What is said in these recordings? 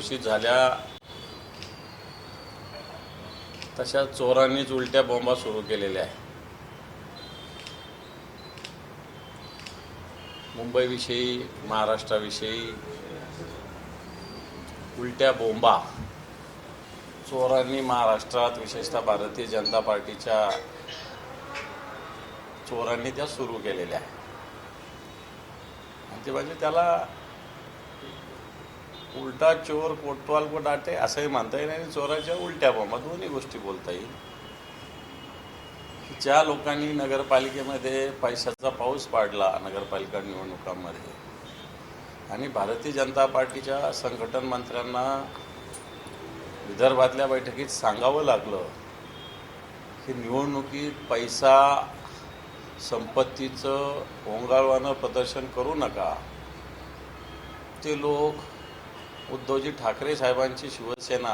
घोषित झाल्या तशा चोरांनीच उलट्या बॉम्बा सुरू केलेल्या आहे. मुंबईविषयी, महाराष्ट्राविषयी उलट्या बोंबा चोरांनी महाराष्ट्रात, विशेषतः भारतीय जनता पार्टीच्या चोरांनी त्या सुरू केलेल्या आहे. आणि ते म्हणजे त्याला उलटा चोर कोतवाल को डाटे असंही म्हणता येईल आणि चोराच्या उलट्या बॉम्बा दोन्ही गोष्टी बोलता येईल. ज्या लोकांनी नगरपालिकेमध्ये पैशाचा पाऊस पाडला नगरपालिका निवडणुकांमध्ये आणि भारतीय जनता पार्टीच्या संघटन मंत्र्यांना विदर्भातल्या बैठकीत सांगावं लागलं की निवडणुकीत पैसा संपत्तीचं ओंगाळवानं प्रदर्शन करू नका. ते लोक उद्धवजी ठाकरे साहेबांची शिवसेना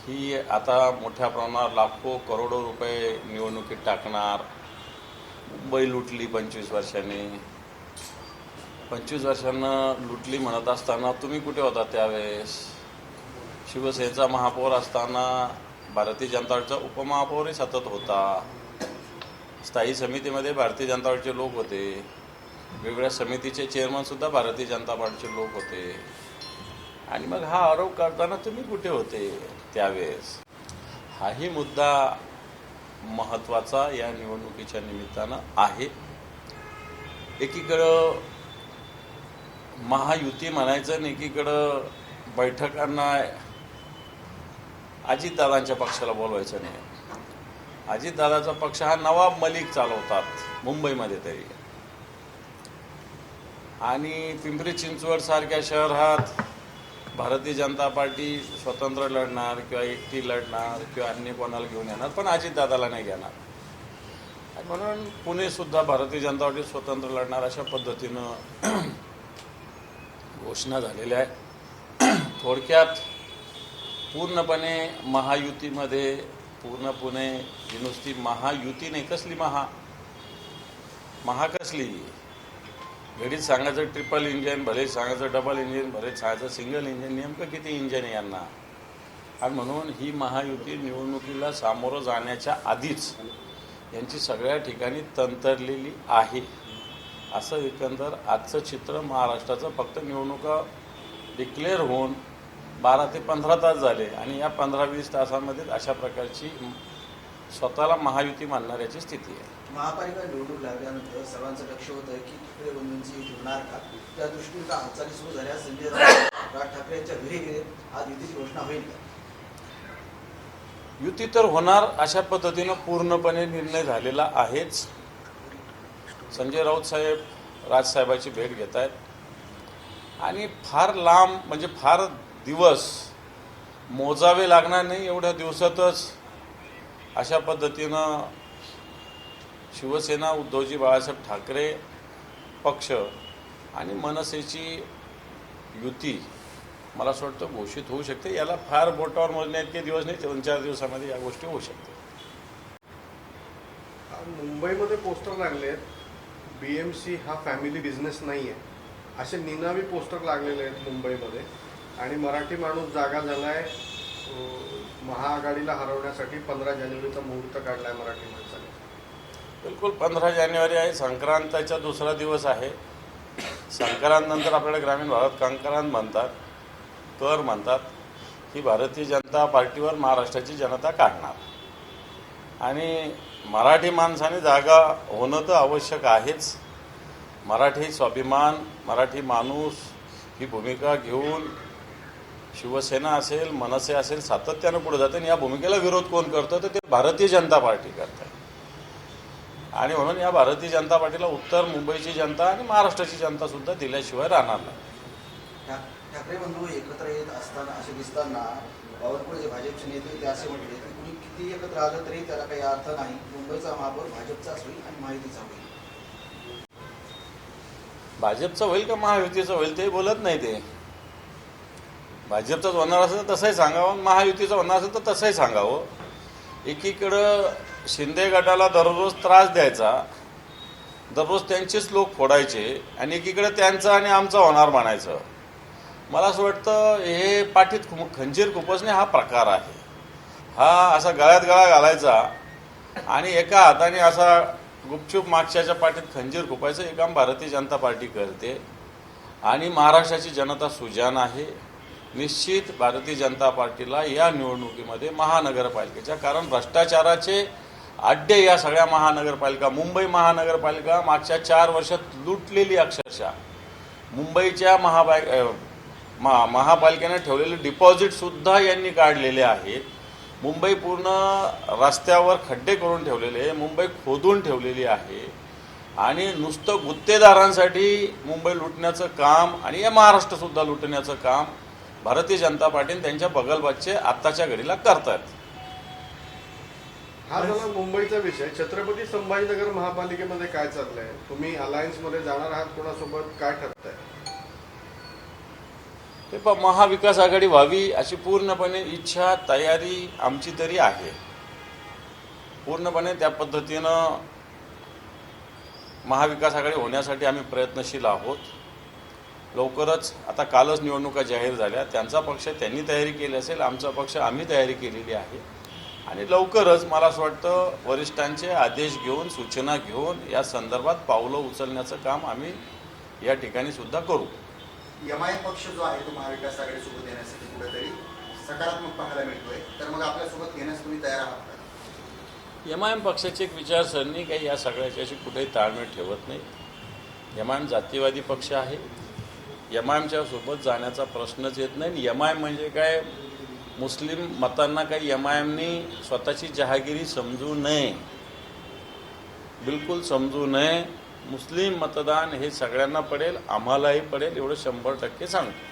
ही आता मोठ्या प्रमाणावर लाखो करोडो रुपये निवडणुकीत टाकणार. मुंबई लुटली 25 वर्षांनी. 25 वर्षांनं लुटली म्हणत असताना तुम्ही कुठे होता त्यावेळेस? शिवसेनेचा महापौर असताना भारतीय जनता पार्टीचा उपमहापौरही सतत होता. स्थायी समितीमध्ये भारतीय जनता पार्टीचे लोक होते. वेगवेगळ्या समितीचे चेअरमनसुद्धा भारतीय जनता पार्टीचे लोक होते. आणि मग हा आरोप करताना तुम्ही कुठे होते त्यावेळेस? हाही मुद्दा महत्त्वाचा या निवडणुकीच्या निमित्तानं आहे. एकीकडं महायुती म्हणायचं आणि एकीकडं बैठकांना अजितदादांच्या पक्षाला बोलवायचं नाही. अजितदादाचा पक्ष हा नवाब मलिक चालवतात मुंबईमध्ये तरी. आणि पिंपरी चिंचवड सारख्या शहरात भारतीय जनता पार्टी स्वतंत्र लढणार किंवा एकटी लढणार किंवा अन्य कोणाला घेऊन येणार, पण अजितदादाला नाही घेणार. आणि म्हणून पुणेसुद्धा भारतीय जनता पार्टी स्वतंत्र लढणार अशा पद्धतीनं घोषणा झालेल्या आहे. थोडक्यात पूर्णपणे महायुतीमध्ये पूर्णपणे ही नुसती महायुती नाही. कसली महा कसली? घडीत सांगायचं ट्रिपल इंजिन, भले सांगायचं डबल इंजिन, भले सांगायचं सिंगल इंजिन. नेमकं किती इंजिन आहे यांना? आणि म्हणून ही महायुती निवडणुकीला सामोरं जाण्याच्या आधीच यांची सगळ्या ठिकाणी तंत्रलेली आहे. असं एकंदर आजचं चित्र महाराष्ट्राचं. फक्त निवडणुका डिक्लेअर होऊन 12 ते 15 तास झाले आणि या 15-20 तासांमध्ये अशा प्रकारची स्वतःला महायुती मानणाऱ्याची स्थिती आहे. महापालिका निवडणूक लागल्यानंतर सर्वांचं लक्ष होतं की ठाकरे बंधूंची युती होणार का? त्या दृष्टीने हालचाली सुरू झाल्या. संजय राज ठाकरे यांच्या घरी गेले. आज युतीची घोषणा होईल का? युती तर होणार अशा पद्धतीनं पूर्णपणे निर्णय झालेला आहेच. संजय राऊत साहेब राजसाहेबाची भेट घेत आहेत आणि फार लांब म्हणजे फार दिवस मोजावे लागणार नाही. एवढ्या दिवसातच अशा पद्धतीनं शिवसेना, उद्धवजी बाळासाहेब ठाकरे पक्ष आणि मनसेची युती मला असं वाटतं घोषित होऊ शकते. याला फार बोटावर मोजणे इतके दिवस नाही, 2-4 दिवसामध्ये या गोष्टी होऊ शकतात. मुंबईमध्ये पोस्टर लागले आहेत, BMC हा फॅमिली बिझनेस नाही आहे असे निनावी पोस्टर लागलेले आहेत मुंबईमध्ये. आणि मराठी माणूस जागा झालाय. महाआघाडीला हरवण्यासाठी 15 जानेवारीचा मुहूर्त काढलाय मराठी माणसाने. बिलकुल 15 जानेवारी आहे. संक्रांतीचा दुसरा दिवस आहे. संक्रांतनंतर आपल्याला ग्रामीण भागात कंक्रांत म्हणतात, कर म्हणतात. ही भारतीय जनता पार्टीवर महाराष्ट्राची जनता काढणार. आणि मराठी माणसाने जागा होणं तर आवश्यक आहेच. मराठी स्वाभिमान, मराठी माणूस ही भूमिका घेऊन शिवसेना असेल, मनसे असेल सातत्यानं पुढे जाते. आणि या भूमिकेला विरोध कोण करतं तर ते भारतीय जनता पार्टी करत आहे. आणि म्हणून या भारतीय जनता पार्टीला उत्तर मुंबईची जनता आणि महाराष्ट्राची जनता सुद्धा दिल्याशिवाय राहणार नाही. ठाकरे बंधू एकत्र येत असताना असे दिसताना बावनकुळे जे भाजपचे नेते ते असे म्हटले की कुणी किती एकत्र आलं तरी त्याला काही अर्थ नाही. मुंबईचा महापौर भाजपचाच होईल आणि महायुतीचा होईल. भाजपचं होईल का महायुतीचं होईल ते बोलत नाही. ते भाजपचंच होणार असेल तर तसंही सांगावं, महायुतीचं होणार असेल तर तसंही सांगावं. एकीकडं शिंदे गटाला दररोज त्रास द्यायचा, दररोज त्यांचेच लोक फोडायचे आणि एकीकडे त्यांचं आणि आमचं होणार म्हणायचं. मला असं वाटतं हे पाठीत खंजीर खुपसणे हा प्रकार आहे. हा असा गळ्यात गळा घालायचा आणि एका हाताने असा गुपचूप मागच्याच्या पाठीत खंजीर खुपायचं हे काम भारतीय जनता पार्टी करते. आणि महाराष्ट्राची जनता सुजाण आहे. निश्चित भारतीय जनता पार्टीला या निवडणुकीमध्ये महानगरपालिकेच्या, कारण भ्रष्टाचाराचे अड्डे या सगळ्या महानगरपालिका, मुंबई महानगरपालिका मागच्या 4 वर्षात लुटलेली अक्षरशः. मुंबईच्या महापालिकेने ठेवलेले डिपॉझिटसुद्धा यांनी काढलेले आहेत. मुंबई पूर्ण रस्त्यावर खड्डे करून ठेवलेले, मुंबई खोदून ठेवलेली आहे. आणि नुसतं गुत्तेदारांसाठी मुंबई लुटण्याचं काम आणि या महाराष्ट्रसुद्धा लुटण्याचं काम भारतीय जनता पार्टीने त्यांच्या बगलबादचे आत्ताच्या घडीला करतात. हा झाला मुंबईचा विषय. छत्रपती संभाजीनगर महापालिकेमध्ये काय चाललंय? तुम्ही अलायन्समध्ये जाणार आहात कोणासोबत, काय ठरतंय? ते महाविकास आघाडी व्हावी अशी पूर्णपणे इच्छा, तयारी आमची तरी आहे. पूर्णपणे त्या पद्धतीनं महाविकास आघाडी होण्यासाठी आम्ही प्रयत्नशील आहोत. लवकरच, आता कालच निवडणुका जाहीर झाल्या. त्यांचा पक्ष त्यांनी तयारी केली असेल, आमचा पक्ष आम्ही तयारी केलेली आहे. आणि लवकरच मला असं वाटतं वरिष्ठांचे आदेश घेऊन, सूचना घेऊन या संदर्भात पावलं उचलण्याचं काम आम्ही या ठिकाणी सुद्धा करू. एमआय पक्ष जो आहे तो महाविकास आघाडी सोबत येण्यासाठी कुठेतरी सकारात्मक पाहायला मिळतोय, तर मग आपल्यासोबत घेण्यास तुम्ही तयार आहात का? एमआयएम पक्षाची एक विचारसरणी काही या सगळ्याच्याशी कुठेही ताळमेळ ठेवत नाही. एमआयएम जातीवादी पक्ष आहे. एमआयएमच्या सोबत जाण्याचा प्रश्नच येत नाही. एमआयएम म्हणजे काय, मुस्लिम मतांना काही एमआयएमनी स्वतःची जहागिरी समजू नये, बिलकुल समजू नये. मुस्लिम मतदान हे सगळ्यांना पडेल, आम्हालाही पडेल, एवढं 100% सांगतो.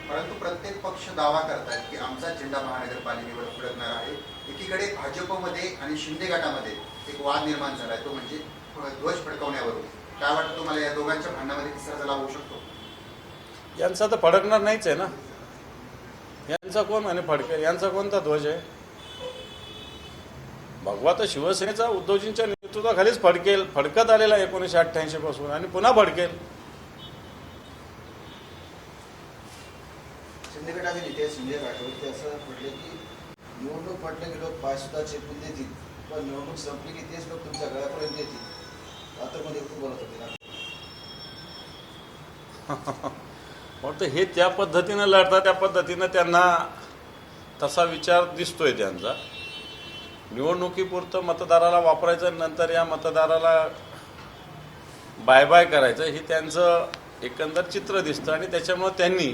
परंतु प्रत्येक पक्ष दावा करतात की आमचा झेंडा महानगरपालिकेवर फडकणार आहे. एकीकडे भाजपमध्ये आणि शिंदे गटामध्ये एक वाद निर्माण झालाय, तो म्हणजे ध्वज फडकवण्यावरून. काय वाटतं तुम्हाला, या दोघांच्या भांडणामध्ये तिसरा जला होऊ शकतो? यांचा तर फडकणार नाहीच आहे ना. यांचा कोण म्हणे फडकेल? यांचा कोणता ध्वज आहे? भगवा तर शिवसेनेचा उद्धवजींच्या नेतृत्वाखालीच फडकत आलेला 1988 पासून आणि पुन्हा फडकेल. शिंदे गटाचे नेते संजय राठोड ते असं म्हटले की निवडणूक म्हटलं की लोक पाय सुद्धा चेपून देतील, पण निवडणूक संपली की तेच लोक तुमच्या गळ्यापर्यंत येतील. रात्रमध्ये खूप बोलत होते ना. वाटतं हे त्या पद्धतीनं लढतात, त्या पद्धतीनं त्यांना तसा विचार दिसतोय त्यांचा. निवडणुकीपुरतं मतदाराला वापरायचं, नंतर या मतदाराला बाय बाय करायचं, हे त्यांचं एकंदर चित्र दिसतं. आणि त्याच्यामुळं त्यांनी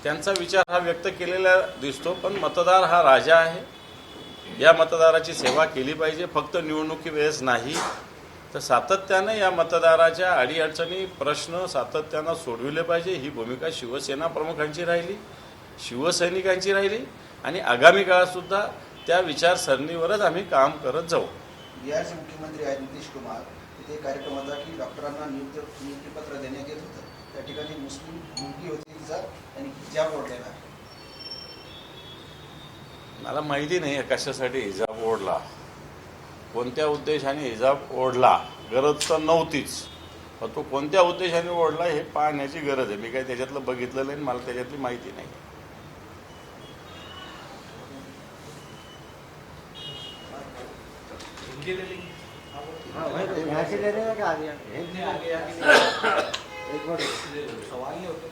त्यांचा विचार हा व्यक्त केलेला दिसतो. पण मतदार हा राजा आहे. या मतदाराची सेवा केली पाहिजे, फक्त निवडणुकी वेळेस नाही, तर सातत्यानं या मतदाराच्या अडीअडचणी, प्रश्न सातत्यानं सोडविले पाहिजे. ही भूमिका शिवसेना प्रमुखांची राहिली, शिवसैनिकांची राहिली आणि आगामी काळातसुद्धा त्या विचारसरणीवरच आम्ही काम करत जाऊ. बिहारचे मुख्यमंत्री आहेत नितीश कुमार, तिथे कार्यक्रम होता की डॉक्टरांना नियुक्तीपत्र देण्यात येत होतं. त्या ठिकाणी मुस्लिम मुलगी होती, तिचा त्यांनी हिजाब ओढलेला आहे. मला माहिती नाही आहे कशासाठी हिजाब ओढला, कोणत्या उद्देशाने हिजाब ओढला. गरज तर नव्हतीच, पण तो कोणत्या उद्देशाने ओढला हे पाहण्याची गरज आहे. मी काही त्याच्यातलं बघितलं नाही, मला त्याच्यातली माहिती नाही. सवाल नहीं होते